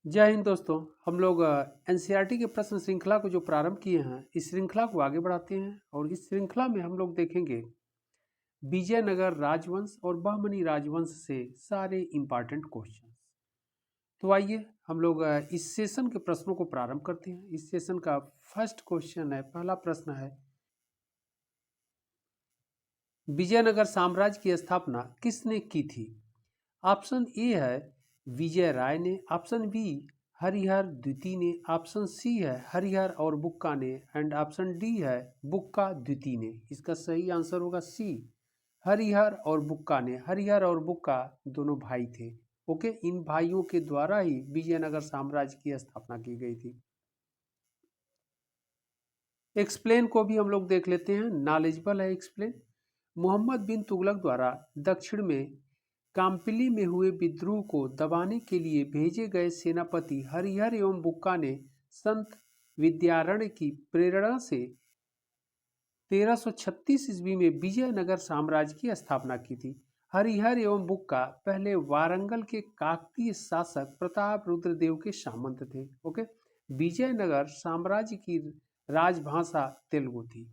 जय हिंद दोस्तों। हम लोग एनसीईआरटी के प्रश्न श्रृंखला को जो प्रारंभ किए हैं, इस श्रृंखला को आगे बढ़ाते हैं और इस श्रृंखला में हम लोग देखेंगे विजयनगर राजवंश और बहमनी राजवंश से सारे इंपॉर्टेंट क्वेश्चन। तो आइए हम लोग इस सेशन के प्रश्नों को प्रारंभ करते हैं। इस सेशन का फर्स्ट क्वेश्चन है, पहला प्रश्न है, विजयनगर साम्राज्य की स्थापना किसने की थी? ऑप्शन ए है विजय राय ने, ऑप्शन बी हरिहर द्वितीय ने, ऑप्शन सी है हरिहर और बुक्का ने एंड ऑप्शन डी है बुक्का द्वितीय ने। इसका सही आंसर होगा सी, हरिहर और बुक्का ने। हरिहर और बुक्का दोनों भाई थे। ओके, इन भाइयों के द्वारा ही विजयनगर साम्राज्य की स्थापना की गई थी। एक्सप्लेन को भी हम लोग देख लेते हैं, नॉलेजेबल है एक्सप्लेन। मोहम्मद बिन तुगलक द्वारा दक्षिण में काम्पिली में हुए विद्रोह को दबाने के लिए भेजे गए सेनापति हरिहर एवं बुक्का ने संत विद्यारण्य की प्रेरणा से 1336 ईस्वी में विजयनगर साम्राज्य की स्थापना की थी। हरिहर एवं बुक्का पहले वारंगल के काकतीय शासक प्रताप रुद्रदेव के सामंत थे। ओके, विजयनगर साम्राज्य की राजभाषा तेलुगु थी।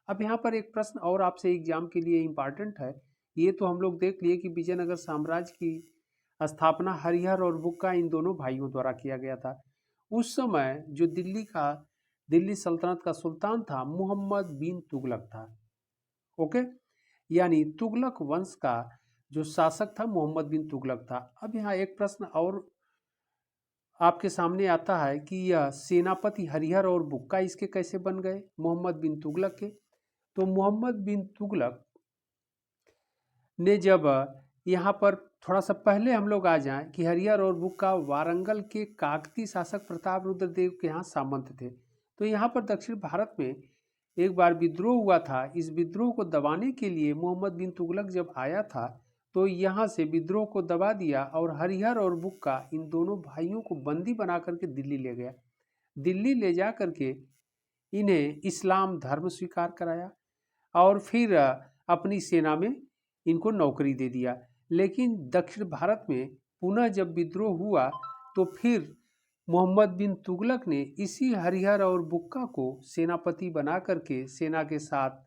अब यहाँ पर एक प्रश्न और आपसे एग्जाम के लिए इम्पॉर्टेंट है। ये तो हम लोग देख लिए कि विजयनगर साम्राज्य की स्थापना हरिहर और बुक्का इन दोनों भाइयों द्वारा किया गया था। उस समय जो दिल्ली सल्तनत का सुल्तान था मोहम्मद बिन तुगलक था। ओके, यानी तुगलक वंश का जो शासक था मोहम्मद बिन तुगलक था। अब यहाँ एक प्रश्न और आपके सामने आता है कि यह सेनापति हरिहर और बुक्का इसके कैसे बन गए मोहम्मद बिन तुगलक के? तो मोहम्मद बिन तुगलक ने जब यहाँ पर थोड़ा सा पहले हम लोग आ जाएं कि हरिहर और बुक्का वारंगल के काकती शासक प्रताप रुद्रदेव के यहाँ सामंत थे। तो यहाँ पर दक्षिण भारत में एक बार विद्रोह हुआ था। इस विद्रोह को दबाने के लिए मोहम्मद बिन तुगलक जब आया था तो यहाँ से विद्रोह को दबा दिया और हरिहर और बुक्का इन दोनों भाइयों को बंदी बना करके दिल्ली ले गया। दिल्ली ले जा करके इन्हें इस्लाम धर्म स्वीकार कराया और फिर अपनी सेना में इनको नौकरी दे दिया। लेकिन दक्षिण भारत में पुनः जब विद्रोह हुआ तो फिर मोहम्मद बिन तुगलक ने इसी हरिहर और बुक्का को सेनापति बना करके सेना के साथ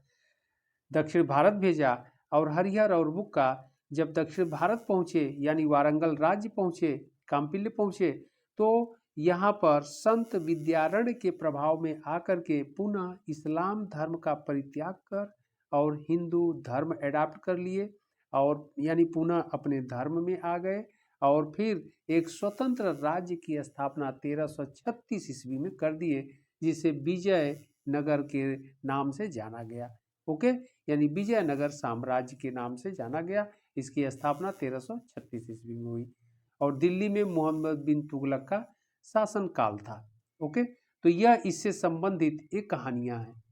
दक्षिण भारत भेजा और हरिहर और बुक्का जब दक्षिण भारत पहुँचे यानी वारंगल राज्य पहुँचे, काम्पिल्य पहुँचे, तो यहाँ पर संत विद्यारण्य के प्रभाव में आकर के पुनः इस्लाम धर्म का परित्याग कर और हिंदू धर्म एडाप्ट कर लिए और यानी पुनः अपने धर्म में आ गए और फिर एक स्वतंत्र राज्य की स्थापना 1336 ईस्वी में कर दिए, जिसे विजयनगर के नाम से जाना गया। ओके, यानी विजयनगर साम्राज्य के नाम से जाना गया। इसकी स्थापना 1336 ईस्वी में हुई और दिल्ली में मोहम्मद बिन तुगलक का शासन काल था। ओके, तो यह इससे संबंधित एक कहानियां हैं।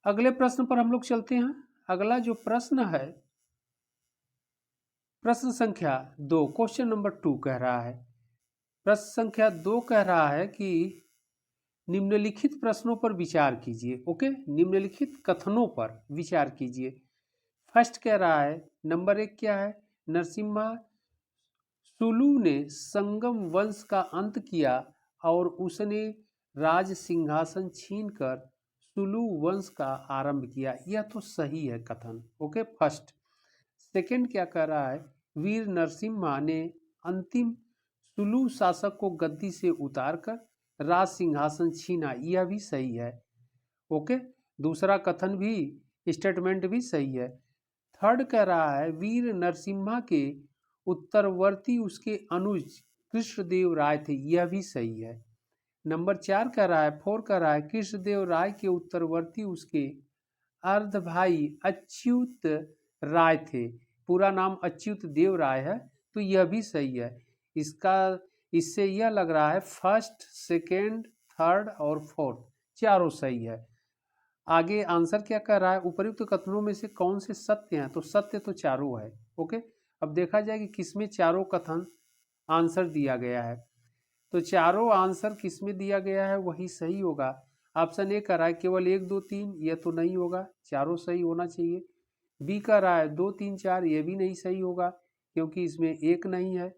अगले प्रश्न पर हम लोग चलते हैं। अगला जो प्रश्न है प्रश्न संख्या 2, क्वेश्चन नंबर 2 कह रहा है, प्रश्न संख्या 2 कह रहा है कि निम्नलिखित प्रश्नों पर विचार कीजिए। ओके, निम्नलिखित कथनों पर विचार कीजिए। फर्स्ट कह रहा है, नंबर 1 क्या है, नरसिम्हा सुलू ने संगम वंश का अंत किया और उसने राज सिंहासन छीनकर सुलू वंश का आरंभ किया। यह तो सही है कथन। Okay, first. सेकंड क्या कह रहा है, वीर नरसिम्हा ने अंतिम सुलू शासक को गद्दी से उतारकर राज सिंहासन छीना। यह भी सही है। ओके, दूसरा कथन भी, स्टेटमेंट भी सही है। थर्ड कह रहा है, वीर नरसिम्हा के उत्तरवर्ती उसके अनुज कृष्णदेव राय थे। यह भी सही है। नंबर 4 कह रहा है, 4 कह रहा है, कृष्णदेव राय के उत्तरवर्ती उसके अर्ध भाई अच्युत राय थे। पूरा नाम अच्युत देव राय है, तो यह भी सही है। इससे यह लग रहा है फर्स्ट, सेकेंड, थर्ड और फोर्थ चारों सही है। आगे आंसर क्या कर रहा है, उपयुक्त कथनों में से कौन से सत्य हैं? तो सत्य तो चारों है। ओके, अब देखा जाए कि किसमें चारों कथन आंसर दिया गया है। तो चारों आंसर किसमें दिया गया है वही सही होगा। ऑप्शन ए कर रहा है केवल 1 2 3, यह तो नहीं होगा, चारों सही होना चाहिए। बी कर रहा है 2 3 4, यह भी नहीं सही होगा। क्योंकि इसमें एक नहीं है।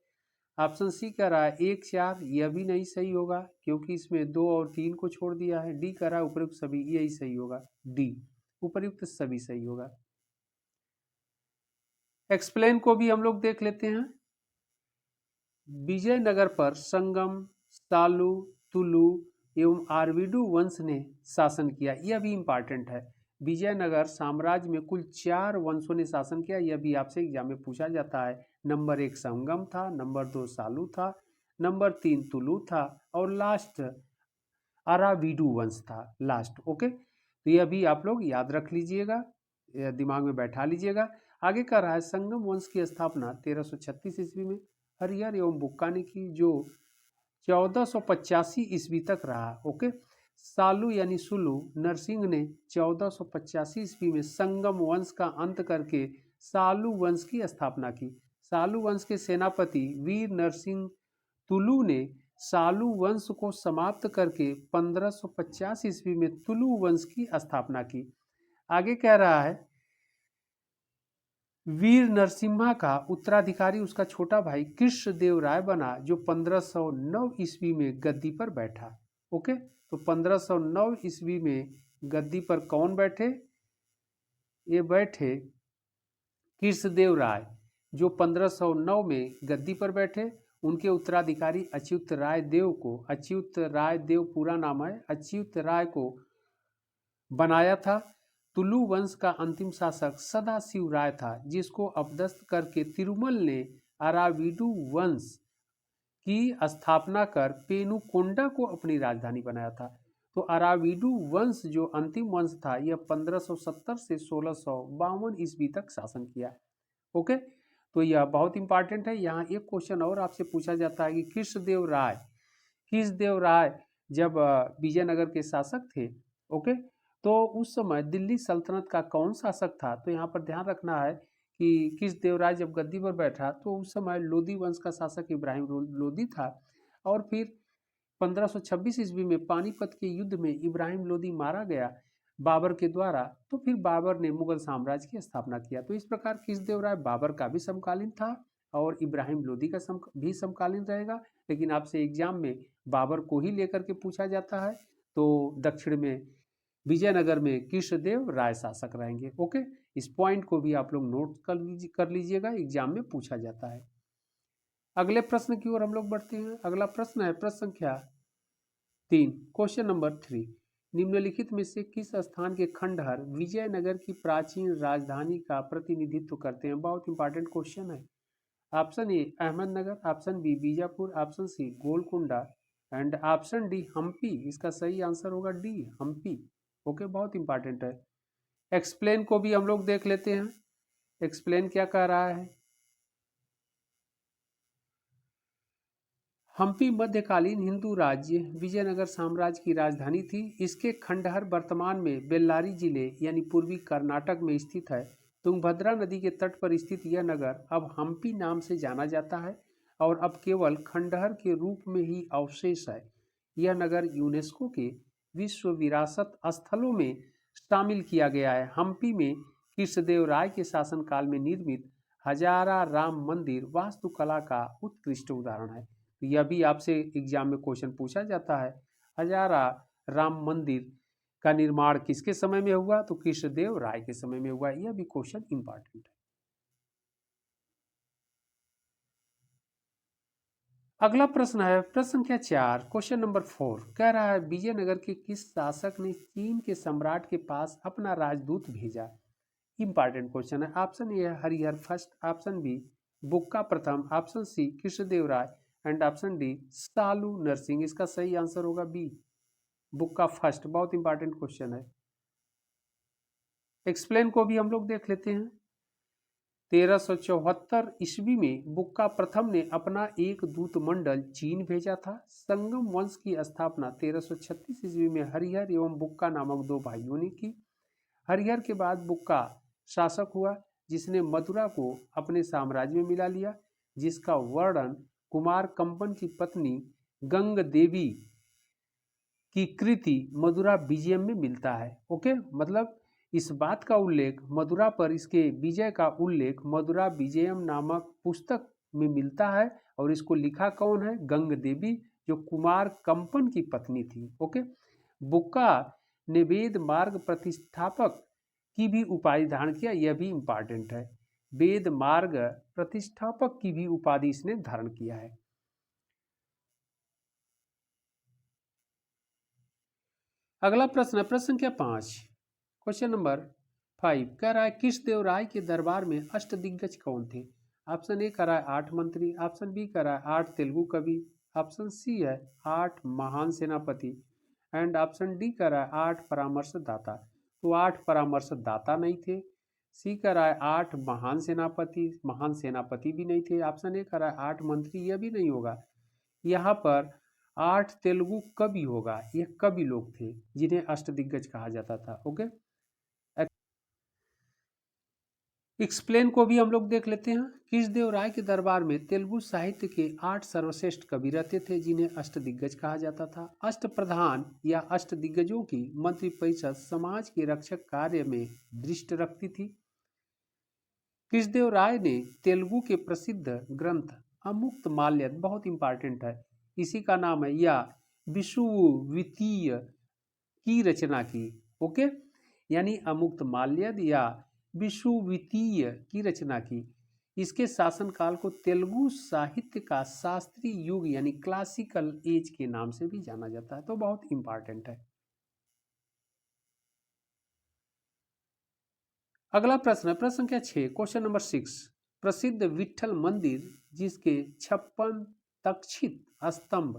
ऑप्शन सी कह रहा है 1 4, यह भी नहीं सही होगा क्योंकि इसमें 2 और 3 को छोड़ दिया है। डी कह रहा है उपयुक्त सभी, यही सही होगा। डी उपयुक्त सभी सही होगा। एक्सप्लेन को भी हम लोग देख लेते हैं। विजयनगर पर संगम, सालू, तुलु एवं आरवीडू वंश ने शासन किया, यह भी इंपॉर्टेंट है। विजयनगर साम्राज्य में कुल 4 वंशों ने शासन किया, यह भी आपसे एग्जाम में पूछा जाता है। नंबर 1 संगम था, नंबर 2 सालू था, नंबर 3 तुलु था और लास्ट अरावीडू वंश था लास्ट। ओके, तो यह भी आप लोग याद रख लीजिएगा, दिमाग में बैठा लीजिएगा। आगे का रहा है संगम वंश की स्थापना 1336 ईस्वी में हरिहर एवं बुक्का ने की, जो 1485 ईस्वी तक रहा। ओके, सालू यानी सुलू नरसिंह ने 1485 ईस्वी में संगम वंश का अंत करके सालू वंश की स्थापना की। सालू वंश के सेनापति वीर नरसिंह तुलु ने सालू वंश को समाप्त करके 1550 ईस्वी में तुलु वंश की स्थापना की। आगे कह रहा है वीर नरसिम्हा का उत्तराधिकारी उसका छोटा भाई कृष्णदेव राय बना, जो 1509 ईस्वी में गद्दी पर बैठा। ओके, तो 1509 ईस्वी में गद्दी पर कौन बैठे? ये बैठे कृष्णदेव राय, जो 1509 में गद्दी पर बैठे। उनके उत्तराधिकारी अच्युत राय देव को, अच्युत राय देव पूरा नाम है, अच्युत राय को बनाया था। तुलु वंश का अंतिम शासक सदाशिव राय था, जिसको अपदस्थ करके तिरुमल ने अराविडु वंश की स्थापना कर पेनुकोंडा को अपनी राजधानी बनाया था। तो अराविडु वंश जो अंतिम वंश था, यह 1570 से 1652 ईस्वी तक शासन किया। ओके, तो यह बहुत इंपॉर्टेंट है। यहाँ एक क्वेश्चन और आपसे पूछा जाता है कि कृष्णदेव राय जब विजयनगर के शासक थे, ओके, तो उस समय दिल्ली सल्तनत का कौन शासक था? तो यहाँ पर ध्यान रखना है कि कृष्णदेव राय जब गद्दी पर बैठा तो उस समय लोदी वंश का शासक इब्राहिम लोदी था। और फिर 1526 ईस्वी में पानीपत के युद्ध में इब्राहिम लोदी मारा गया बाबर के द्वारा। तो फिर बाबर ने मुगल साम्राज्य की स्थापना किया। तो इस प्रकार कृष्णदेव राय बाबर का भी समकालीन था और इब्राहिम लोदी का भी समकालीन रहेगा, लेकिन आपसे एग्जाम में बाबर को ही लेकर के पूछा जाता है। तो दक्षिण में विजयनगर में कृष्णदेव राय शासक रहेंगे। ओके, इस पॉइंट को भी आप लोग नोट कर लीजिएगा, एग्जाम में पूछा जाता है। अगले प्रश्न की ओर हम लोग बढ़ते हैं। अगला प्रश्न है प्रश्न संख्या 3, क्वेश्चन नंबर 3। निम्नलिखित में से किस स्थान के खंडहर विजयनगर की प्राचीन राजधानी का प्रतिनिधित्व करते हैं? बहुत इंपॉर्टेंट क्वेश्चन है। Option A Ahmednagar, option B Bijapur, option C Golconda and option D Hampi. इसका सही आंसर होगा डी हम्पी। ओके, बहुत इंपॉर्टेंट है। एक्सप्लेन को भी हम लोग देख लेते हैं। एक्सप्लेन क्या कह रहा है? हम्पी मध्यकालीन हिंदू राज्य विजयनगर साम्राज्य की राजधानी थी। इसके खंडहर वर्तमान में बेल्लारी जिले यानी पूर्वी कर्नाटक में स्थित है। तुंगभद्रा नदी के तट पर स्थित यह नगर अब हम्पी नाम से जाना जाता है और अब केवल खंडहर के रूप में ही अवशेष है। यह नगर यूनेस्को के विश्व विरासत स्थलों में शामिल किया गया है। हम्पी में कृष्णदेव राय के शासनकाल में निर्मित हजारा राम मंदिर वास्तुकला का उत्कृष्ट उदाहरण है। तो यह भी आपसे एग्जाम में क्वेश्चन पूछा जाता है। हजारा राम मंदिर का निर्माण किसके समय में हुआ? तो कृष्णदेव राय के समय में हुआ। यह भी क्वेश्चन इंपॉर्टेंट है। अगला प्रश्न है प्रश्न संख्या 4, क्वेश्चन नंबर 4। कह रहा है विजयनगर के किस शासक ने चीन के सम्राट के पास अपना राजदूत भेजा? इंपॉर्टेंट क्वेश्चन है। Option A Harihara first, option B Bukka प्रथम, option C Krishnadeva Raya and option D Salu Narasimha. इसका सही आंसर होगा बी बुक्का फर्स्ट। बहुत इंपॉर्टेंट क्वेश्चन है। एक्सप्लेन को भी हम लोग देख लेते हैं। 1374 ईस्वी में बुक्का प्रथम ने अपना एक दूत मंडल चीन भेजा था। संगम वंश की स्थापना 1336 ईस्वी में हरिहर एवं बुक्का नामक दो भाइयों ने की। हरिहर के बाद बुक्का शासक हुआ, जिसने मथुरा को अपने साम्राज्य में मिला लिया, जिसका वर्णन कुमार कंपन की पत्नी गंग देवी की कृति मधुरा विजयम में मिलता है। ओके, मतलब इस बात का उल्लेख मदुरा पर इसके विजय का उल्लेख मदुरा विजयम नामक पुस्तक में मिलता है और इसको लिखा कौन है? गंग देवी, जो कुमार कंपन की पत्नी थी। ओके, बुक्का ने वेद मार्ग प्रतिष्ठापक की भी उपाधि धारण किया, यह भी इंपॉर्टेंट है। वेद मार्ग प्रतिष्ठापक की भी उपाधि इसने धारण किया है। अगला प्रश्न है प्रश्न संख्या 5, क्वेश्चन नंबर 5 कह रहा है कृष्णदेवराय के दरबार में अष्टदिग्गज कौन थे? ऑप्शन ए कह रहा है 8 मंत्री, ऑप्शन बी कह रहा है 8 तेलुगु कवि, ऑप्शन सी है 8 महान सेनापति एंड ऑप्शन डी कह रहा है 8 परामर्शदाता। तो 8 परामर्शदाता नहीं थे। सी कह रहा है 8 महान सेनापति भी नहीं थे। ऑप्शन ए कह रहा है 8 मंत्री, यह भी नहीं होगा। यहाँ पर 8 तेलुगु कवि होगा। ये कवि लोग थे जिन्हें अष्टदिग्गज कहा जाता था। ओके, एक्सप्लेन को भी हम लोग देख लेते हैं। कृष्णदेवराय के दरबार में तेलुगु साहित्य के 8 सर्वश्रेष्ठ कवि रहते थे जिन्हें अष्टदिग्गज कहा जाता था। अष्टप्रधान या अष्टदिग्गजों की मंत्रिपरिषद समाज के रक्षक कार्य में दृष्टि रखती थी। कृष्णदेवराय ने तेलुगु के प्रसिद्ध ग्रंथ अमुक्त माल्यद, बहुत इंपॉर्टेंट है, इसी का नाम है, या विषुववितीय की रचना की। ओके, यानी अमुक्त माल्यद या विषुववितीय की रचना की। इसके शासनकाल को तेलुगु साहित्य का शास्त्रीय युग यानी क्लासिकल एज के नाम से भी जाना जाता है। तो बहुत इंपॉर्टेंट है। अगला प्रश्न है प्रश्न संख्या 6, क्वेश्चन नंबर 6, प्रसिद्ध विट्ठल मंदिर जिसके 56 तक्षित स्तंभ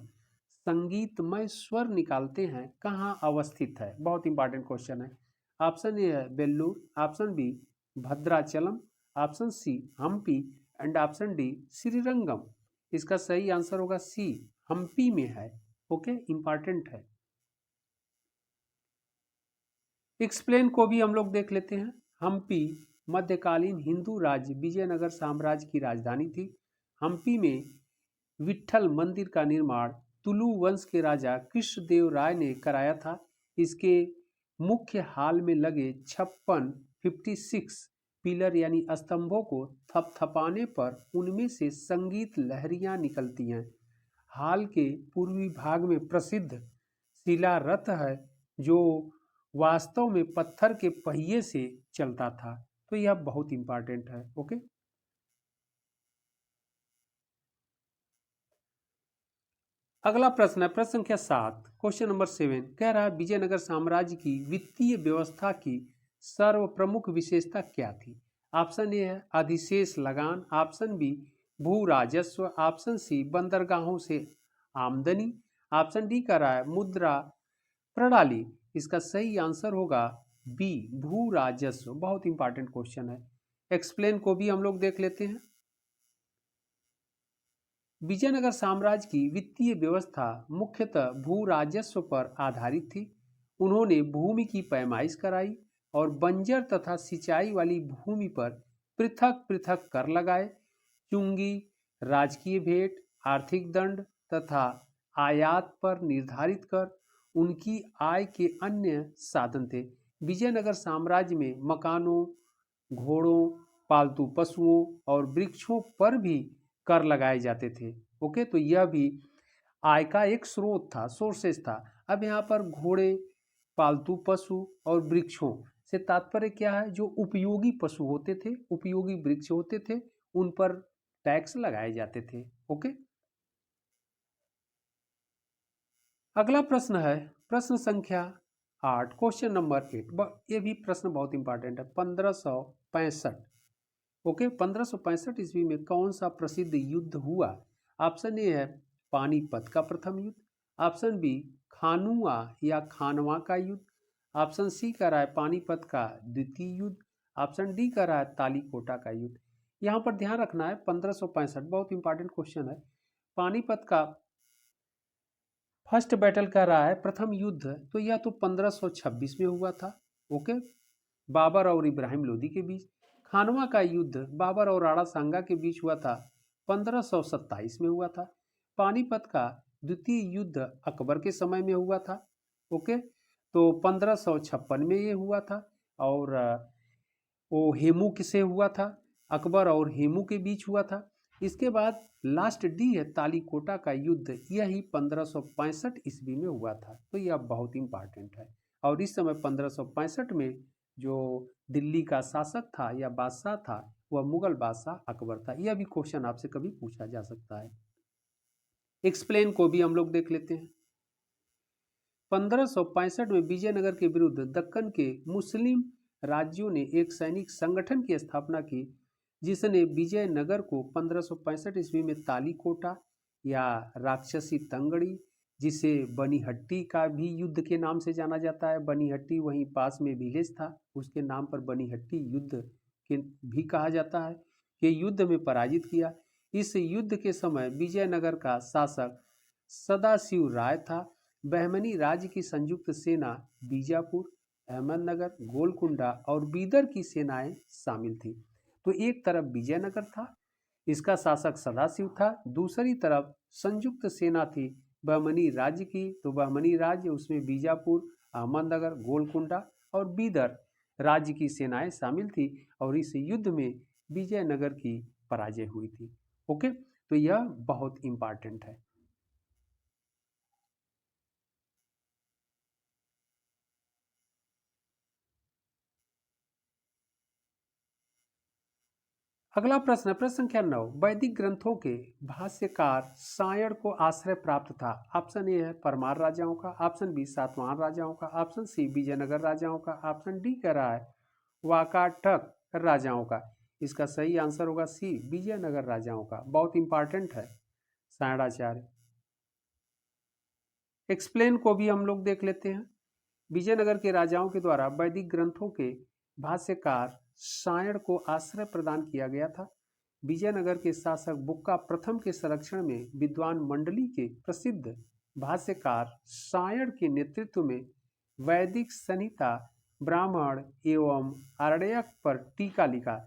संगीतमय स्वर निकालते हैं कहाँ अवस्थित है? बहुत इंपॉर्टेंट क्वेश्चन है। ऑप्शन ए है Belur, option B Bhadrachalam, option C Hampi and option D Srirangam. इसका सही आंसर होगा सी, हम्पी में है। ओके, इंपॉर्टेंट है। एक्सप्लेन को भी हम लोग देख लेते हैं। हम्पी मध्यकालीन हिंदू राज्य विजयनगर साम्राज्य की राजधानी थी। हम्पी में विट्ठल मंदिर का निर्माण तुलु वंश के राजा कृष्णदेवराय ने कराया था। इसके मुख्य हाल में लगे 56 पिलर यानी स्तंभों को थपथपाने पर उनमें से संगीत लहरियां निकलती हैं। हाल के पूर्वी भाग में प्रसिद्ध शिला रथ है जो वास्तव में पत्थर के पहिए से चलता था। तो यह बहुत इंपॉर्टेंट है। ओके, अगला प्रश्न है प्रश्न संख्या 7, क्वेश्चन नंबर 7 कह रहा है विजयनगर साम्राज्य की वित्तीय व्यवस्था की सर्व प्रमुख विशेषता क्या थी? ऑप्शन ए है अधिशेष लगान, ऑप्शन बी भू राजस्व, ऑप्शन सी बंदरगाहों से आमदनी, ऑप्शन डी कह रहा है मुद्रा प्रणाली। इसका सही आंसर होगा बी भू राजस्व। बहुत इंपॉर्टेंट क्वेश्चन है। एक्सप्लेन को भी हम लोग देख लेते हैं। विजयनगर साम्राज्य की वित्तीय व्यवस्था मुख्यतः भू राजस्व पर आधारित थी। उन्होंने भूमि की पैमाइश कराई और बंजर तथा सिंचाई वाली भूमि पर पृथक पृथक कर लगाए। चुंगी, राजकीय भेंट, आर्थिक दंड तथा आयात पर निर्धारित कर उनकी आय के अन्य साधन थे। विजयनगर साम्राज्य में मकानों, घोड़ों, पालतू पशुओं और वृक्षों पर भी कर लगाए जाते थे। ओके, तो यह भी आय का एक स्रोत था, सोर्सेस था। अब यहाँ पर घोड़े, पालतू पशु और वृक्षों से तात्पर्य क्या है? जो उपयोगी पशु होते थे, उपयोगी वृक्ष होते थे, उन पर टैक्स लगाए जाते थे। ओके, अगला प्रश्न है प्रश्न संख्या 8, क्वेश्चन नंबर 8। ये भी प्रश्न बहुत इंपॉर्टेंट है। 1565, ओके, 1565 ईस्वी में कौन सा प्रसिद्ध युद्ध हुआ? ऑप्शन ए है पानीपत का प्रथम युद्ध, ऑप्शन बी खानुआ या खानवा का युद्ध, ऑप्शन सी कह रहा है पानीपत का द्वितीय युद्ध, ऑप्शन डी कह रहा है तालीकोटा का युद्ध। यहाँ पर ध्यान रखना है 1565 बहुत इंपॉर्टेंट क्वेश्चन है। पानीपत का फर्स्ट बैटल कह रहा है प्रथम युद्ध, तो यह तो 1526 में हुआ था। ओके, बाबर और इब्राहिम लोदी के बीच। खानवा का युद्ध बाबर और राणा सांगा के बीच हुआ था, 1527 में हुआ था। पानीपत का द्वितीय युद्ध अकबर के समय में हुआ था। ओके, तो 1556 में ये हुआ था। और वो हेमू से हुआ था, अकबर और हेमू के बीच हुआ था। इसके बाद लास्ट डी है तालीकोटा का युद्ध, यही 1565 ईस्वी में हुआ था। तो यह बहुत इंपॉर्टेंट है। और इस समय 1565 में जो दिल्ली का शासक था या बादशाह था वह मुगल बादशाह अकबर था। यह भी क्वेश्चन आपसे कभी पूछा जा सकता है। एक्सप्लेन को भी हम लोग देख लेते हैं। 1565 में विजयनगर के विरुद्ध दक्कन के मुस्लिम राज्यों ने एक सैनिक संगठन की स्थापना की, जिसने विजयनगर को 1565 ईस्वी में तालीकोटा या राक्षसी तंगड़ी, जिसे बनीहट्टी का भी युद्ध के नाम से जाना जाता है, बनीहट्टी वहीं पास में विलेज था, उसके नाम पर बनीहट्टी युद्ध के भी कहा जाता है, के युद्ध में पराजित किया। इस युद्ध के समय विजयनगर का शासक सदाशिव राय था। बहमनी राज्य की संयुक्त सेना बीजापुर, अहमदनगर, गोलकुंडा और बीदर की सेनाएं शामिल थी। तो एक तरफ विजयनगर था, इसका शासक सदाशिव था, दूसरी तरफ संयुक्त सेना थी बहमनी राज्य की। तो बहमनी राज्य उसमें बीजापुर, अहमदनगर, गोलकुंडा और बीदर राज्य की सेनाएं शामिल थी और इस युद्ध में विजयनगर की पराजय हुई थी। ओके, तो यह बहुत इंपॉर्टेंट है। अगला प्रश्न है प्रश्न संख्या 9। वैदिक ग्रंथों के भाष्यकार सायण को आश्रय प्राप्त था। ऑप्शन ए है परमार राजाओं का, ऑप्शन बी सातवाहन राजाओं का, ऑप्शन सी विजयनगर राजाओं का, ऑप्शन डी कह रहा है वाकाटक राजाओं का। इसका सही आंसर होगा सी विजयनगर राजाओं का। बहुत इंपॉर्टेंट है सायणाचार्य। एक्सप्लेन को भी हम लोग देख लेते हैं। विजयनगर के राजाओं के द्वारा वैदिक ग्रंथों के भाष्यकार सायण को आश्रय प्रदान किया गया था। विजयनगर के शासक बुक्का प्रथम के संरक्षण में विद्वान मंडली के प्रसिद्ध भाष्यकार सायण के नेतृत्व में वैदिक संहिता, ब्राह्मण एवं आरण्यक पर टीका लिखा।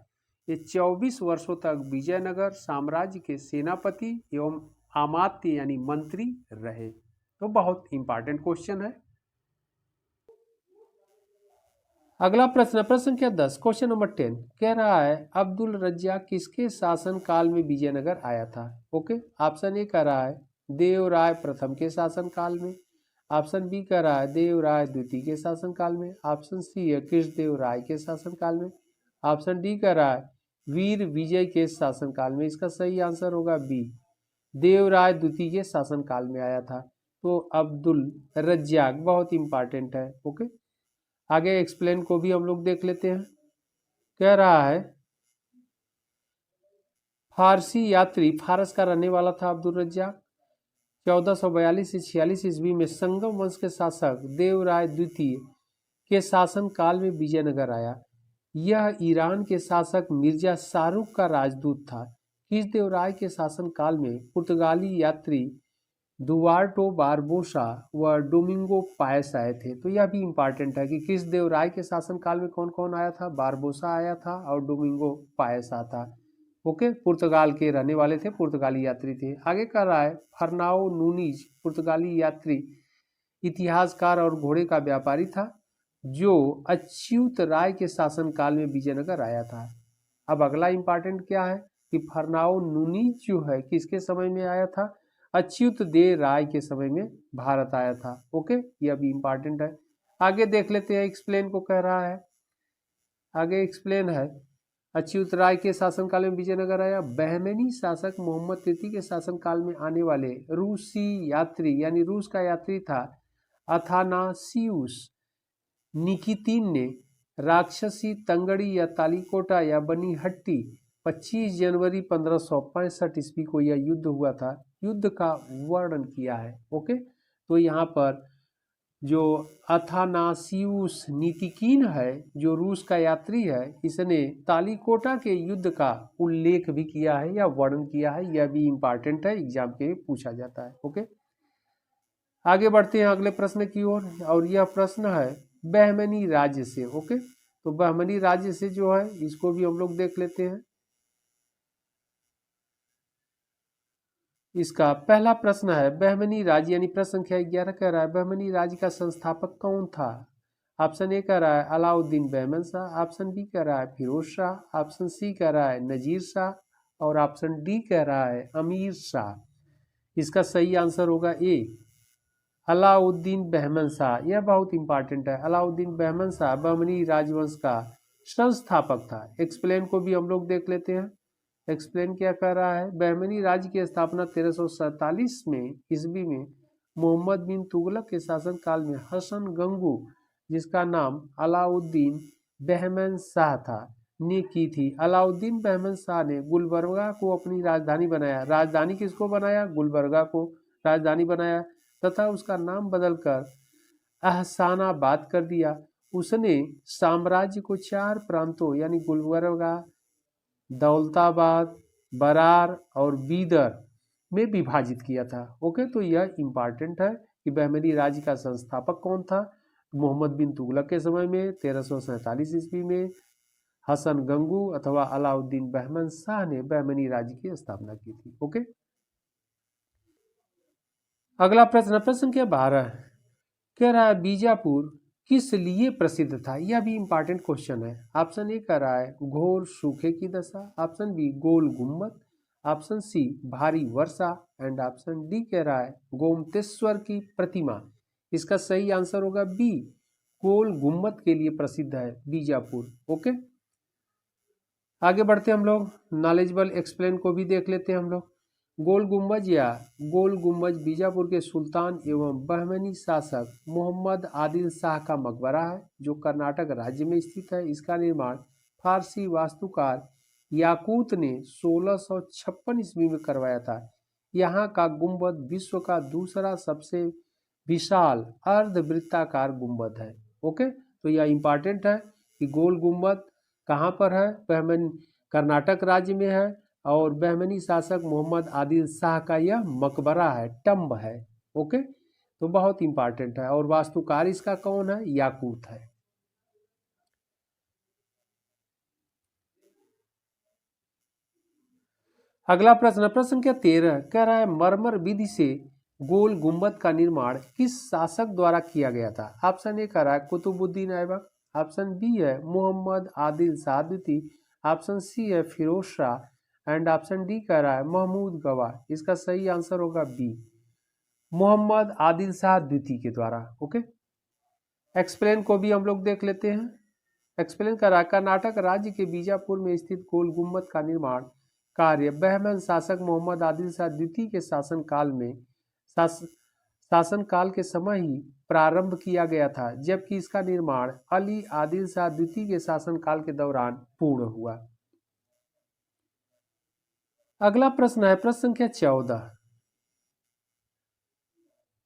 ये 24 वर्षों तक विजयनगर साम्राज्य के सेनापति एवं अमात्य यानी मंत्री रहे। तो बहुत इंपॉर्टेंट क्वेश्चन है। अगला प्रश्न प्रश्न संख्या 10 क्वेश्चन नंबर 10 कह रहा है अब्दुल रज्जाक किसके शासन काल में विजयनगर आया था। ओके, ऑप्शन ए कह रहा है देवराय प्रथम के शासन काल में, ऑप्शन बी कह रहा है देवराय द्वितीय के शासन काल में, ऑप्शन सी है कृष्णदेव राय के शासन काल में, ऑप्शन डी कह रहा है वीर विजय के शासन काल में। इसका सही आंसर होगा बी देवराय द्वितीय के शासन काल में आया था। तो अब्दुल रज्जाक बहुत इंपॉर्टेंट है। ओके, आगे एक्सप्लेन को भी हम लोग देख लेते हैं। कह रहा है फारसी यात्री, फारस का रहने वाला था अब्दुल रज्जाक। 1442 से 46 ईस्वी में संगम वंश के शासक देवराय द्वितीय के शासन काल में विजयनगर आया। यह ईरान के शासक मिर्जा शाहरुख का राजदूत था। कृष्णदेव राय के शासन काल में पुर्तगाली यात्री दुआर्टो बारबोसा व डोमिंगो पायस आए थे। तो यह भी इंपॉर्टेंट है कि कृष्णदेव राय के शासन काल में कौन कौन आया था। बारबोसा आया था और डोमिंगो पायस आया था। ओके, पुर्तगाल के रहने वाले थे, पुर्तगाली यात्री थे। आगे कह रहा है फर्नाओ नूनीज पुर्तगाली यात्री, इतिहासकार और घोड़े का व्यापारी था जो अच्युत राय के शासन काल में विजयनगर आया था। अब अगला इंपॉर्टेंट क्या है कि फर्नाओ नूनीज जो है किसके समय में आया था। अच्युत देव राय के समय में भारत आया था। ओके, यह भी इंपॉर्टेंट है। आगे देख लेते हैं एक्सप्लेन को कह रहा है। आगे एक्सप्लेन है अच्युत राय के शासनकाल में विजयनगर आया। बहमनी शासक मोहम्मद तृतीय के शासनकाल में आने वाले रूसी यात्री यानी रूस का यात्री था अथानासियुस निकितिन ने राक्षसी तंगड़ी या तालीकोटा या बनीहट्टी 25 जनवरी 1565 ईस्वी को यह युद्ध हुआ था, युद्ध का वर्णन किया है। ओके, तो यहाँ पर जो अथानासियुस निकितिन है जो रूस का यात्री है, इसने तालीकोटा के युद्ध का उल्लेख भी किया है या वर्णन किया है। यह भी इंपॉर्टेंट है, एग्जाम के पूछा जाता है। ओके, आगे बढ़ते हैं अगले प्रश्न की ओर और यह प्रश्न है बहमनी राज्य से। ओके, तो बहमनी राज्य से जो है इसको भी हम लोग देख लेते हैं। इसका पहला प्रश्न है बहमनी राज्य यानी प्रश्न संख्या 11 कह रहा है बहमनी राज्य का संस्थापक कौन था। ऑप्शन ए कह रहा है अलाउद्दीन बहमन शाह, ऑप्शन बी कह रहा है फिरोज शाह, ऑप्शन सी कह रहा है नजीर शाह और ऑप्शन डी कह रहा है अमीर शाह। इसका सही आंसर होगा ए अलाउद्दीन बहमन शाह। यह बहुत इंपॉर्टेंट है। अलाउद्दीन बहमन शाह बहमनी राजवंश का संस्थापक था। एक्सप्लेन को भी हम लोग देख लेते हैं। एक्सप्लेन क्या कर रहा है, बहमनी राज्य की स्थापना 1347 में ईस्वी में मोहम्मद बिन तुगलक के शासनकाल में हसन गंगू, जिसका नाम अलाउद्दीन बहमन शाह था, ने की थी। अलाउद्दीन बहमन शाह ने गुलबर्गा को अपनी राजधानी बनाया। राजधानी किसको बनाया? गुलबर्गा को राजधानी बनाया तथा उसका नाम बदलकर अहसानाबाद कर दिया। उसने साम्राज्य को 4 प्रांतों यानी गुलबर्गा, दौलताबाद, बरार और बीदर में विभाजित किया था। ओके, तो यह इंपॉर्टेंट है कि बहमनी राज्य का संस्थापक कौन था। मोहम्मद बिन तुगलक के समय में 1347 ईस्वी में हसन गंगू अथवा अलाउद्दीन बहमन शाह ने बहमनी राज्य की स्थापना की थी। ओके, अगला प्रश्न, प्रश्न संख्या 12 कह रहा है बीजापुर किस लिए प्रसिद्ध था। यह भी इंपॉर्टेंट क्वेश्चन है। ऑप्शन ए कह रहा है घोर सूखे की दशा, ऑप्शन बी गोल गुम्बद, ऑप्शन सी भारी वर्षा एंड ऑप्शन डी कह रहा है गोमतेश्वर की प्रतिमा। इसका सही आंसर होगा बी गोल गुम्बद के लिए प्रसिद्ध है बीजापुर। ओके, आगे बढ़ते हम लोग नॉलेजेबल एक्सप्लेन को भी देख लेते हैं हम लोग। गोल गुम्बज या गोल गुम्बज बीजापुर के सुल्तान एवं बहमनी शासक मोहम्मद आदिल शाह का मकबरा है जो कर्नाटक राज्य में स्थित है। इसका निर्माण फारसी वास्तुकार याकूत ने 1656 ईस्वी में करवाया था। यहाँ का गुम्बद विश्व का दूसरा सबसे विशाल अर्धवृत्ताकार गुम्बद है। ओके, तो यह इंपॉर्टेंट है कि गोल गुम्बद कहाँ पर है, बहमनी कर्नाटक राज्य में है और बहमनी शासक मोहम्मद आदिल शाह का यह मकबरा है, टम्ब है। ओके, तो बहुत इंपॉर्टेंट है और वास्तुकार इसका कौन है? याकूत है। अगला प्रश्न, प्रश्न संख्या 13 कह रहा है मरमर विधि से गोल गुम्बद का निर्माण किस शासक द्वारा किया गया था। ऑप्शन ए कह रहा है कुतुबुद्दीन ऐबक, ऑप्शन बी है मोहम्मद आदिल शाह द्वितीय, ऑप्शन सी है Firoz Shah and option D कह रहा है महमूद गवाह। इसका सही आंसर होगा बी मोहम्मद आदिल शाह द्वितीय के द्वारा। ओके, एक्सप्लेन को भी हम लोग देख लेते हैं। एक्सप्लेन कर रहा है कर्नाटक राज्य के बीजापुर में स्थित गोल गुम्बद का निर्माण कार्य बहमन शासक मोहम्मद आदिल शाह द्वितीय के शासनकाल में शासनकाल के समय ही प्रारंभ किया गया था, जबकि इसका निर्माण अली आदिल शाह द्वितीय के शासनकाल के दौरान पूर्ण हुआ। अगला प्रश्न है प्रश्न संख्या 14,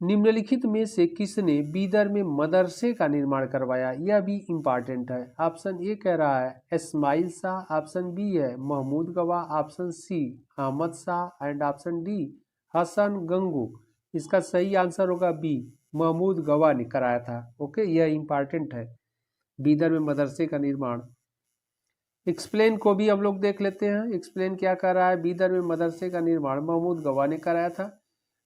निम्नलिखित में से किसने बीदर में मदरसे का निर्माण करवाया। यह भी इंपॉर्टेंट है। ऑप्शन ए कह रहा है इस्माइल शाह, ऑप्शन बी है Mahmud Gawan, option C Ahmad Shah and option D Hasan Gangu. इसका सही आंसर होगा बी महमूद गवाह ने कराया था। ओके, यह इंपॉर्टेंट है बीदर में मदरसे का निर्माण। एक्सप्लेन को भी हम लोग देख लेते हैं। एक्सप्लेन क्या कर रहा है, बीदर में मदरसे का निर्माण महमूद गवाह ने कराया था।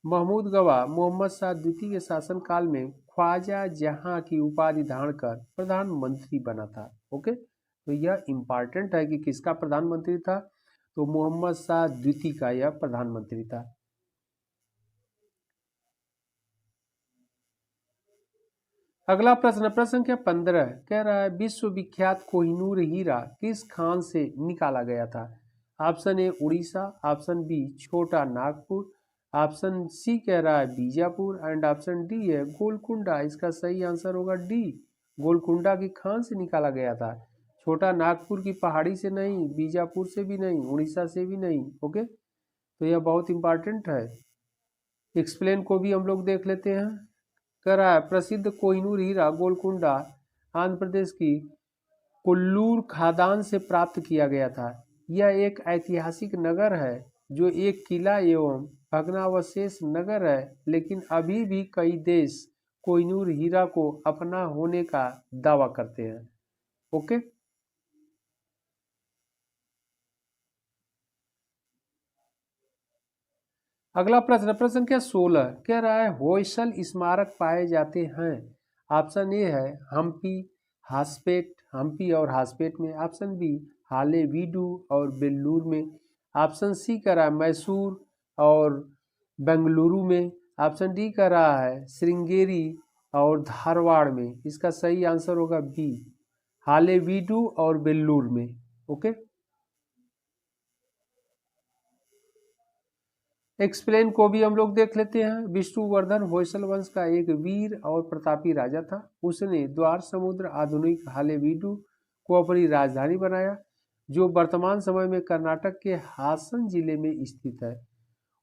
महमूद गवाह मोहम्मद शाह द्वितीय के शासनकाल में ख्वाजा जहां की उपाधि धारण कर प्रधानमंत्री बना था। ओके, तो यह इंपॉर्टेंट है कि किसका प्रधानमंत्री था, तो मोहम्मद शाह द्वितीय का यह प्रधानमंत्री था। अगला प्रश्न, प्रश्न संख्या 15 कह रहा है विश्वविख्यात कोहिनूर हीरा किस खान से निकाला गया था। Option A Orissa, option B Chota Nagpur, option C कह रहा है बीजापुर एंड ऑप्शन डी है गोलकुंडा। इसका सही आंसर होगा डी गोलकुंडा की खान से निकाला गया था। छोटा नागपुर की पहाड़ी से नहीं, बीजापुर से भी नहीं, उड़ीसा से भी नहीं। ओके, तो यह बहुत इंपॉर्टेंट है। एक्सप्लेन को भी हम लोग देख लेते हैं। कह रहा है प्रसिद्ध कोहिनूर हीरा गोलकुंडा आंध्र प्रदेश की कोल्लूर खादान से प्राप्त किया गया था। यह एक ऐतिहासिक नगर है जो एक किला एवं भग्नावशेष नगर है, लेकिन अभी भी कई देश कोहिनूर हीरा को अपना होने का दावा करते हैं। ओके, अगला प्रश्न, प्रश्न संख्या 16 कह रहा है होयसल स्मारक पाए जाते हैं। ऑप्शन ए है हम्पी हासपेट, हम्पी और हासपेट में। ऑप्शन बी हालेवीडु और बेल्लूर में। ऑप्शन सी कह रहा है मैसूर और बेंगलुरु में। ऑप्शन डी कह रहा है श्रृंगेरी और धारवाड़ में। इसका सही आंसर होगा बी हालेवीडु और बेल्लूर में। ओके, एक्सप्लेन को भी हम लोग देख लेते हैं। विष्णुवर्धन होयसल वंश का एक वीर और प्रतापी राजा था। उसने द्वार समुद्र आधुनिक हालेवीडु को अपनी राजधानी बनाया, जो वर्तमान समय में कर्नाटक के हासन जिले में स्थित है।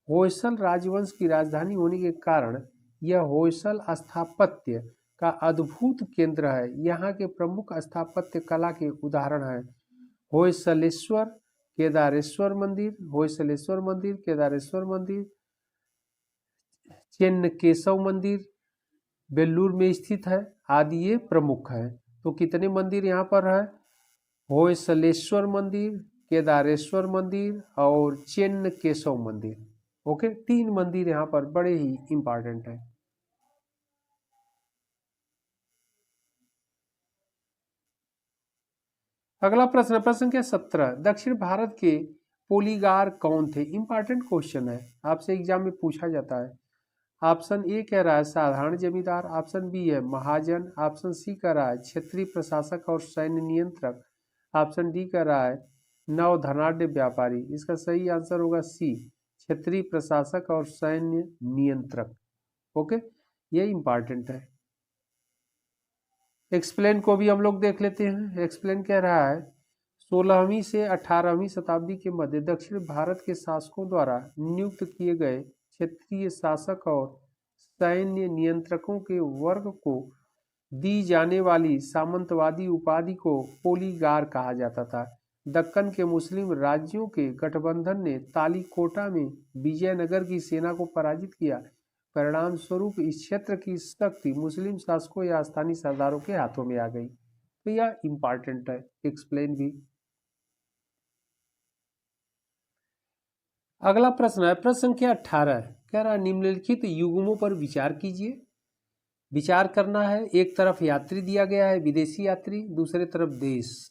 होयसल राजवंश की राजधानी होने के कारण यह होयसल स्थापत्य का अद्भुत केंद्र है। यहाँ के प्रमुख स्थापत्य कला के उदाहरण हैं होयसलेश्वर, केदारेश्वर मंदिर, होयसलेश्वर मंदिर, केदारेश्वर मंदिर, चेन्नकेशव मंदिर बेल्लूर में स्थित है आदि ये प्रमुख है। तो कितने मंदिर यहाँ पर है? होयसलेश्वर मंदिर, केदारेश्वर मंदिर और चेन्नकेशव मंदिर। ओके, 3 मंदिर यहाँ पर बड़े ही इंपॉर्टेंट है। अगला प्रश्न, प्रश्न संख्या 17, दक्षिण भारत के पोलीगार कौन थे? इंपॉर्टेंट क्वेश्चन है, आपसे एग्जाम में पूछा जाता है। ऑप्शन ए कह रहा है साधारण जमींदार, ऑप्शन बी है महाजन, ऑप्शन सी कह रहा है क्षेत्रीय प्रशासक और सैन्य नियंत्रक, ऑप्शन डी कह रहा है नव धनाढ़ व्यापारी। इसका सही आंसर होगा सी क्षेत्रीय प्रशासक और सैन्य नियंत्रक। ओके, ये इंपॉर्टेंट है। एक्सप्लेन को भी हम लोग देख लेते हैं। एक्सप्लेन कह रहा है 16वीं से 18वीं शताब्दी के मध्य दक्षिण भारत के शासकों द्वारा नियुक्त किए गए क्षेत्रीय शासक और सैन्य नियंत्रकों के वर्ग को दी जाने वाली सामंतवादी उपाधि को पोलीगार कहा जाता था। दक्कन के मुस्लिम राज्यों के गठबंधन ने तालीकोटा में विजयनगर की सेना को पराजित किया। परिणाम स्वरूप इस क्षेत्र की शक्ति मुस्लिम शासकों या स्थानीय सरदारों के हाथों में आ गई। तो यह इंपॉर्टेंट है, एक्सप्लेन भी। अगला प्रश्न है प्रश्न संख्या 18, कह रहा है निम्नलिखित युग्मों पर विचार कीजिए। विचार करना है, एक तरफ यात्री दिया गया है विदेशी यात्री, दूसरे तरफ देश,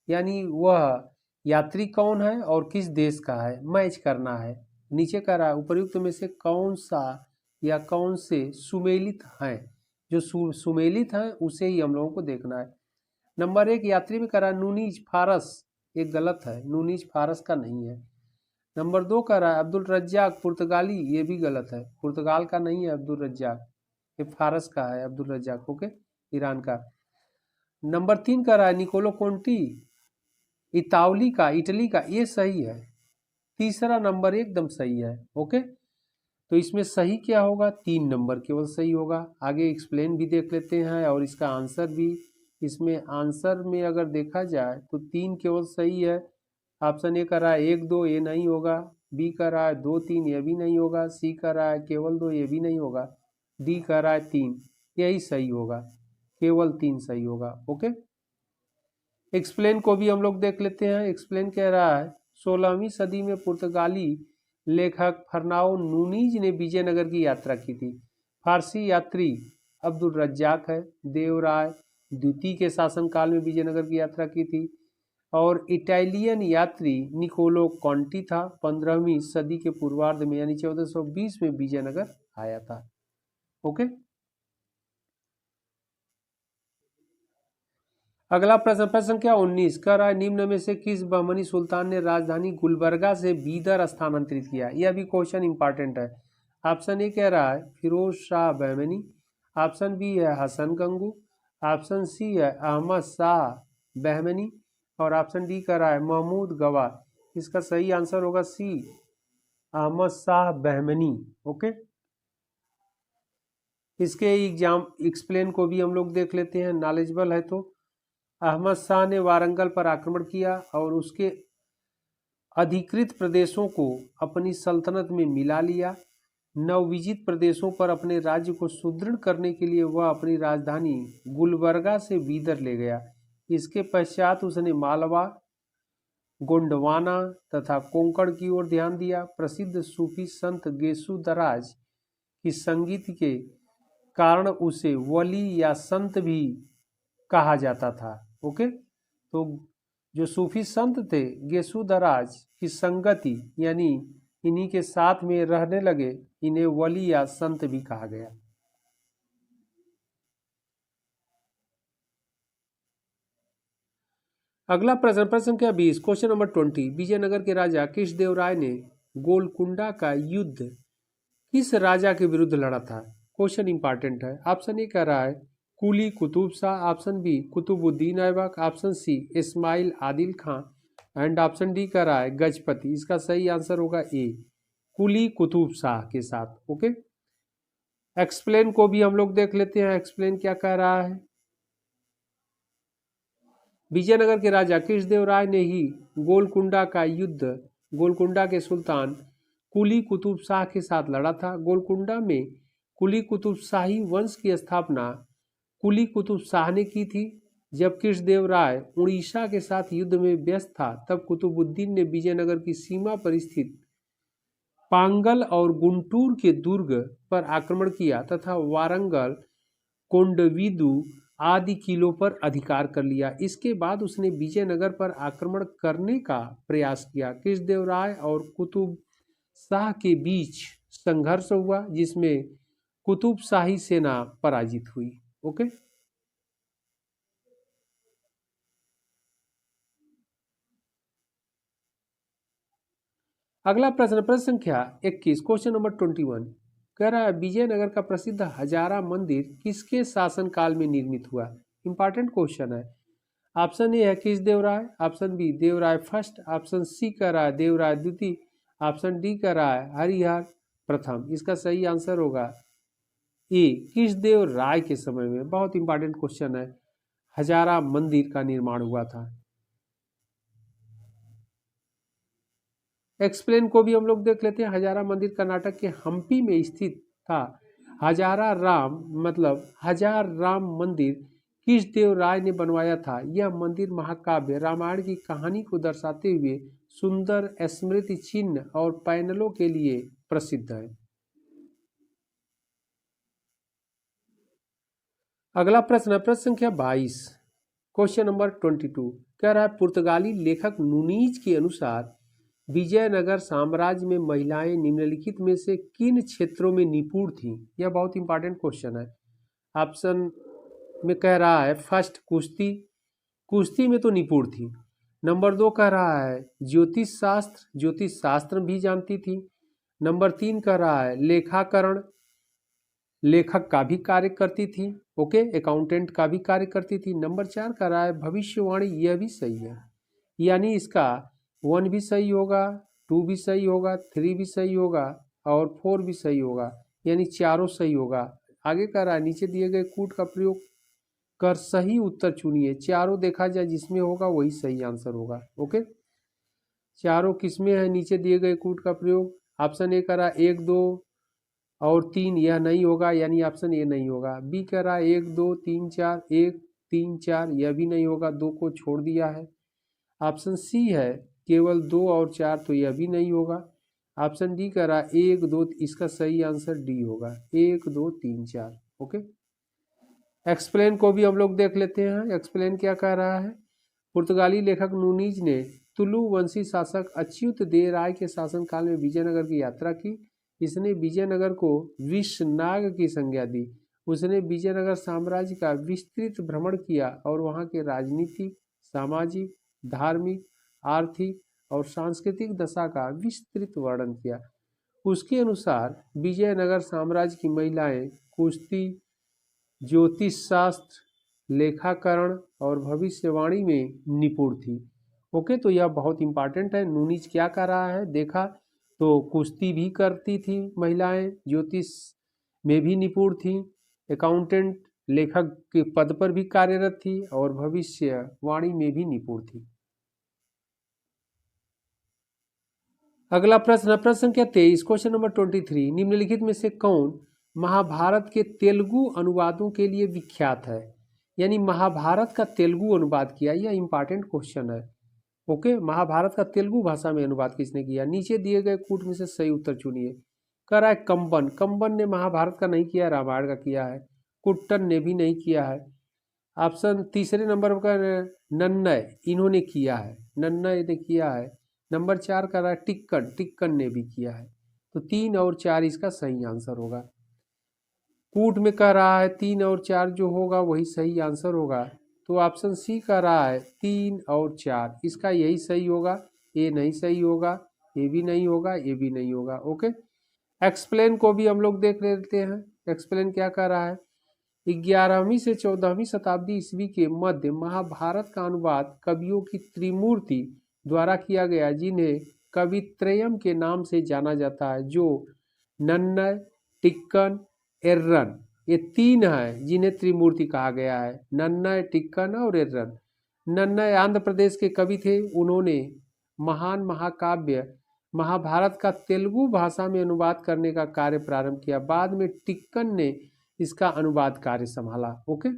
यानी वह यात्री कौन है और किस देश का है, मैच करना है। नीचे कह रहा है उपर्युक्त में से कौन सा या कौन से सुमेलित हैं। जो सुमेलित हैं उसे ही हम लोगों को देखना है। नंबर 1 यात्री में कह रहा है नूनीज फारस, ये गलत है, नूनीज फारस का नहीं है। नंबर 2 कह रहा है अब्दुल रज्जाक पुर्तगाली, ये भी गलत है, पुर्तगाल का नहीं है अब्दुल रज्जाक, ये फारस का है अब्दुल रज्जाक। ओके, ईरान का। नंबर 3 कह रहा है निकोलो कोंटी इतावली का, इटली का, ये सही है। तीसरा नंबर एकदम सही है। ओके, तो इसमें सही क्या होगा? 3 नंबर केवल सही होगा। आगे एक्सप्लेन भी देख लेते हैं और इसका आंसर भी। इसमें आंसर में अगर देखा जाए तो 3 केवल सही है। ऑप्शन ए कर रहा है 1 2, ये नहीं होगा। बी कर रहा है 2 3, ये भी नहीं होगा। सी कर रहा है केवल 2, ये भी नहीं होगा। डी कर रहा है 3, यही सही होगा, केवल 3 सही होगा। ओके, एक्सप्लेन को भी हम लोग देख लेते हैं। एक्सप्लेन कह रहा है 16वीं सदी में पुर्तगाली लेखक फर्नाओ नूनीज ने विजयनगर की यात्रा की थी। फारसी यात्री अब्दुल रज्जाक है। देवराय द्वितीय के शासनकाल में विजयनगर की यात्रा की थी। और इटालियन यात्री निकोलो कॉन्टी था। 15वीं सदी के पूर्वार्ध में यानी 1420 में विजयनगर आया था। ओके, अगला प्रश्न, प्रश्न संख्या 19, कह रहा है निम्न में से किस बहमनी सुल्तान ने राजधानी गुलबर्गा से बीदर स्थानांतरित किया? यह भी क्वेश्चन इंपॉर्टेंट है। ऑप्शन ए कह रहा है फिरोज शाह बहमनी, ऑप्शन बी है हसन गंगू, ऑप्शन सी है अहमद शाह बहमनी और ऑप्शन डी कह रहा है महमूद गवा। इसका सही आंसर होगा सी अहमद शाह बहमनी। ओके, इसके एग्जाम एक्सप्लेन को भी हम लोग देख लेते हैं, नॉलेजेबल है। तो अहमद शाह ने वारंगल पर आक्रमण किया और उसके अधिकृत प्रदेशों को अपनी सल्तनत में मिला लिया। नवविजित प्रदेशों पर अपने राज्य को सुदृढ़ करने के लिए वह अपनी राजधानी गुलबर्गा से बीदर ले गया। इसके पश्चात उसने मालवा, गोंडवाना तथा कोंकण की ओर ध्यान दिया। प्रसिद्ध सूफी संत गेसु दराज की संगीत के कारण उसे वली या संत भी कहा जाता था। ओके, तो जो सूफी संत थे गेसु दराज की संगति यानी इन्हीं के साथ में रहने लगे, इन्हें वली या संत भी कहा गया। अगला प्रश्न, प्रश्न संख्या 20, क्वेश्चन नंबर 20, विजयनगर के राजा कृष्णदेवराय ने गोलकुंडा का युद्ध किस राजा के विरुद्ध लड़ा था? क्वेश्चन इंपॉर्टेंट है। ऑप्शन ए कह रहा है Quli Qutb Shah, option B Qutbuddin Aibak, option C Ismail Adil Khan and option D कह रहा है गजपति। इसका सही आंसर होगा ए, कुली कुतुब शाह के साथ। ओके, एक्सप्लेन को भी हम लोग देख लेते हैं, एक्सप्लेन क्या कह रहा है। विजयनगर के राजा कृष्णदेवराय ने ही गोलकुंडा का युद्ध गोलकुंडा के सुल्तान कुली कुतुब शाह के साथ लड़ा था। गोलकुंडा में कुली कुतुब शाही वंश की स्थापना कुली कुतुब शाह ने की थी। जब कृष्णदेवराय उड़ीसा के साथ युद्ध में व्यस्त था, तब कुतुबुद्दीन ने विजयनगर की सीमा पर स्थित पांगल और गुंटूर के दुर्ग पर आक्रमण किया तथा वारंगल, कोंडविदु आदि किलों पर अधिकार कर लिया। इसके बाद उसने विजयनगर पर आक्रमण करने का प्रयास किया। कृष्णदेवराय और कुतुब शाह के बीच संघर्ष हुआ, जिसमें कुतुब शाही सेना पराजित हुई। ओके, अगला प्रश्न, प्रश्न संख्या 21, क्वेश्चन नंबर 21, कह रहा है विजयनगर का प्रसिद्ध हजारा मंदिर किसके शासनकाल में निर्मित हुआ? इंपॉर्टेंट क्वेश्चन है। ऑप्शन ए है Krishnadevaraya, option B Devaraya first, option C कह रहा है देवराय द्वितीय, ऑप्शन डी कह रहा है हरिहर प्रथम। इसका सही आंसर होगा ए, कृष्णदेव राय के समय में। बहुत इंपॉर्टेंट क्वेश्चन है, हजारा मंदिर का निर्माण हुआ था। एक्सप्लेन को भी हम लोग देख लेते हैं। हजारा मंदिर कर्नाटक के हम्पी में स्थित था। हजारा राम मतलब हजार राम मंदिर कृष्णदेव राय ने बनवाया था। यह मंदिर महाकाव्य रामायण की कहानी को दर्शाते हुए सुंदर स्मृति चिन्ह और पैनलों के लिए प्रसिद्ध है। अगला प्रश्न है प्रश्न संख्या 22, क्वेश्चन नंबर 22, कह रहा है पुर्तगाली लेखक नूनीज के अनुसार विजयनगर साम्राज्य में महिलाएं निम्नलिखित में से किन क्षेत्रों में निपुण थीं? यह बहुत इंपॉर्टेंट क्वेश्चन है। ऑप्शन में कह रहा है फर्स्ट कुश्ती, कुश्ती में तो निपुण थी। नंबर 2 कह रहा है ज्योतिष शास्त्र, ज्योतिष शास्त्र भी जानती थी। नंबर 3 कह रहा है लेखाकरण, लेखक का भी कार्य करती थी। ओके, अकाउंटेंट का भी कार्य करती थी। नंबर 4 कह रहा है भविष्यवाणी, यह भी सही है। यानी इसका 1 भी सही होगा, 2 भी सही होगा, 3 भी सही होगा और 4 भी सही होगा, यानी चारों सही होगा। आगे कह रहा है नीचे दिए गए कूट का प्रयोग कर सही उत्तर चुनिए। चारों देखा जाए जिसमें होगा वही सही आंसर होगा। ओके, चारों किसमें है नीचे दिए गए कूट का प्रयोग? ऑप्शन ए कह रहा है 1 2 और 3, यह नहीं होगा, यानी ऑप्शन ए नहीं होगा। बी कह रहा है 1 2 3 4, 1 3 4, यह भी नहीं होगा, 2 को छोड़ दिया है। ऑप्शन सी है केवल 2 और 4, तो यह भी नहीं होगा। ऑप्शन डी कह रहा है 1 2, इसका सही आंसर डी होगा, 1 2 3 4। ओके, एक्सप्लेन को भी हम लोग देख लेते हैं। एक्सप्लेन क्या कह रहा है? पुर्तगाली लेखक नूनीज ने तुलु वंशी शासक अच्युत दे राय के शासनकाल में विजयनगर की यात्रा की। इसने विजयनगर को विश्वनाग की संज्ञा दी। उसने विजयनगर साम्राज्य का विस्तृत भ्रमण किया और वहाँ के राजनीतिक, सामाजिक, धार्मिक, आर्थिक और सांस्कृतिक दशा का विस्तृत वर्णन किया। उसके अनुसार विजयनगर साम्राज्य की महिलाएं कुश्ती, ज्योतिष शास्त्र, लेखाकरण और भविष्यवाणी में निपुण थी। ओके, तो यह बहुत इंपॉर्टेंट है। नूनीज क्या कर रहा है देखा तो कुश्ती भी करती थी महिलाएं, ज्योतिष में भी निपुण थी, अकाउंटेंट लेखक के पद पर भी कार्यरत थी और भविष्यवाणी में भी निपुण थी। अगला प्रश्न, प्रश्न संख्या 23, क्वेश्चन नंबर 23, निम्नलिखित में से कौन महाभारत के तेलुगु अनुवादों के लिए विख्यात है? यानी महाभारत का तेलुगु अनुवाद किया, यह इंपॉर्टेंट क्वेश्चन है। ओके, महाभारत का तेलुगु भाषा में अनुवाद किसने किया? नीचे दिए गए कूट में से सही उत्तर चुनिए। कह रहा है कंबन। कंबन ने महाभारत का नहीं किया, रामायण का किया है। कुट्टन ने भी नहीं किया है। ऑप्शन तीसरे नंबर पर नन्नय, इन्होंने किया है, नन्नय ने किया है। नंबर 4 कर रहा है टिक्कन, टिक्कन ने भी किया है। तो 3 और 4 इसका सही आंसर होगा। कूट में कह रहा है 3 और 4 जो होगा वही सही आंसर होगा। तो ऑप्शन सी कह रहा है 3 और 4, इसका यही सही होगा। ये नहीं सही होगा, ये भी नहीं होगा, ये भी नहीं होगा। ओके, एक्सप्लेन को भी हम लोग देख लेते हैं। एक्सप्लेन क्या कह रहा है, 11वीं से 14वीं शताब्दी ईस्वी के मध्य महाभारत का अनुवाद कवियों की त्रिमूर्ति द्वारा किया गया, जिन्हें कवित्रयम के नाम से जाना जाता है, जो नन्नय, टिक्कन, एर्रन, ये 3 हैं जिन्हें त्रिमूर्ति कहा गया है, नन्नय, टिक्कन और एर्रन। नन्नय आंध्र प्रदेश के कवि थे। उन्होंने महान महाकाव्य महाभारत का तेलुगु भाषा में अनुवाद करने का कार्य प्रारंभ किया। बाद में टिक्कन ने इसका अनुवाद कार्य संभाला। ओके,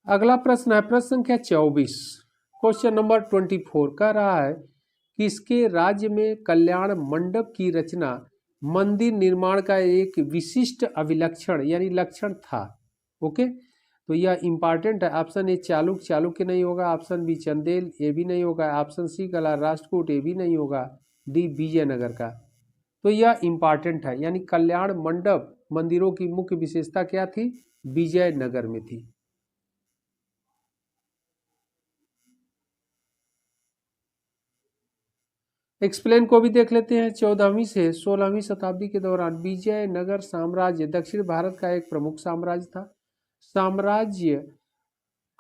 अगला प्रश्न है प्रश्न संख्या 24, क्वेश्चन नंबर 24 कह रहा है किसके राज्य में कल्याण मंडप की रचना मंदिर निर्माण का एक विशिष्ट अभिलक्षण यानी लक्षण था। ओके, तो यह इंपॉर्टेंट है। ऑप्शन ए चालुक्य, चालुक्य नहीं होगा। ऑप्शन बी चंदेल, ये भी नहीं होगा। ऑप्शन सी कला राष्ट्रकूट, ये भी नहीं होगा। डी विजयनगर का। तो यह इंपॉर्टेंट है, यानी कल्याण मंडप मंदिरों की मुख्य विशेषता क्या थी, विजयनगर में थी। एक्सप्लेन को भी देख लेते हैं। 14वीं से 16वीं शताब्दी के दौरान विजयनगर साम्राज्य दक्षिण भारत का एक प्रमुख साम्राज्य था। साम्राज्य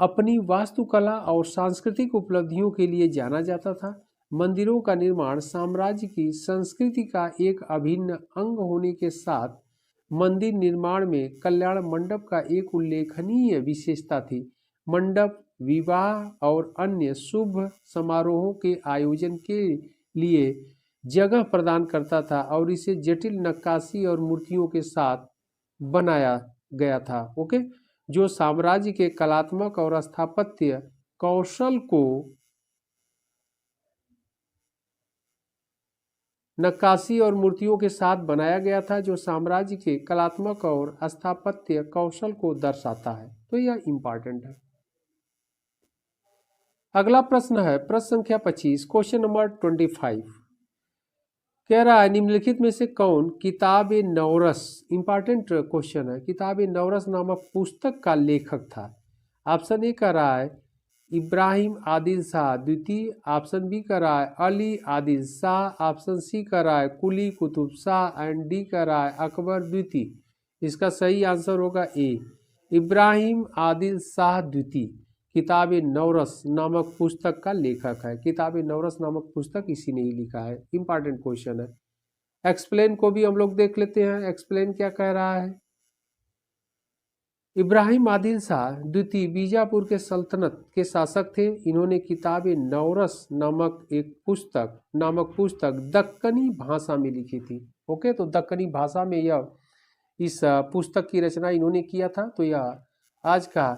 अपनी वास्तुकला और सांस्कृतिक उपलब्धियों के लिए जाना जाता था। मंदिरों का निर्माण साम्राज्य की संस्कृति का एक अभिन्न अंग होने के साथ मंदिर निर्माण में कल्याण मंडप का एक उल्लेखनीय विशेषता थी। मंडप विवाह और अन्य शुभ समारोहों के आयोजन के लिए जगह प्रदान करता था और इसे जटिल नक्काशी और मूर्तियों के साथ बनाया गया था। ओके, जो साम्राज्य के कलात्मक और स्थापत्य कौशल को नक्काशी और मूर्तियों के साथ बनाया गया था, जो साम्राज्य के कलात्मक और स्थापत्य कौशल को दर्शाता है। तो यह इंपॉर्टेंट है। अगला प्रश्न है प्रश्न संख्या 25, क्वेश्चन नंबर 25 कह रहा है निम्नलिखित में से कौन किताब नवरस, इंपॉर्टेंट क्वेश्चन है, किताब नवरस नामक पुस्तक का लेखक था। ऑप्शन ए कह रहा है इब्राहिम आदिल शाह द्वितीय। ऑप्शन बी कह रहा है अली आदिल शाह। ऑप्शन सी कह रहा है कुली कुतुब शाह एंड डी कह रहा है अकबर द्वितीय। इसका सही आंसर होगा ए, इब्राहिम आदिल शाह द्वितीय किताब नवरस नामक पुस्तक का लेखक है। किताब नवरस नामक पुस्तक इसी ने ही लिखा है। इंपॉर्टेंट क्वेश्चन है। एक्सप्लेन को भी हम लोग देख लेते हैं। एक्सप्लेन क्या कह रहा है, इब्राहिम आदिल शाह द्वितीय बीजापुर के सल्तनत के शासक थे। इन्होंने किताब नवरस नामक पुस्तक दक्कनी भाषा में लिखी थी। ओके, तो दक्कनी भाषा में यह इस पुस्तक की रचना इन्होंने किया था। तो यह आज का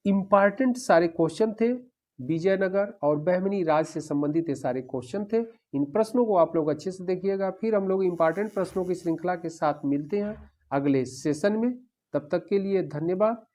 इंपॉर्टेंट सारे क्वेश्चन थे। विजयनगर और बहमनी राज से संबंधित ये सारे क्वेश्चन थे। इन प्रश्नों को आप लोग अच्छे से देखिएगा। फिर हम लोग इंपॉर्टेंट प्रश्नों की श्रृंखला के साथ मिलते हैं अगले सेशन में। तब तक के लिए धन्यवाद।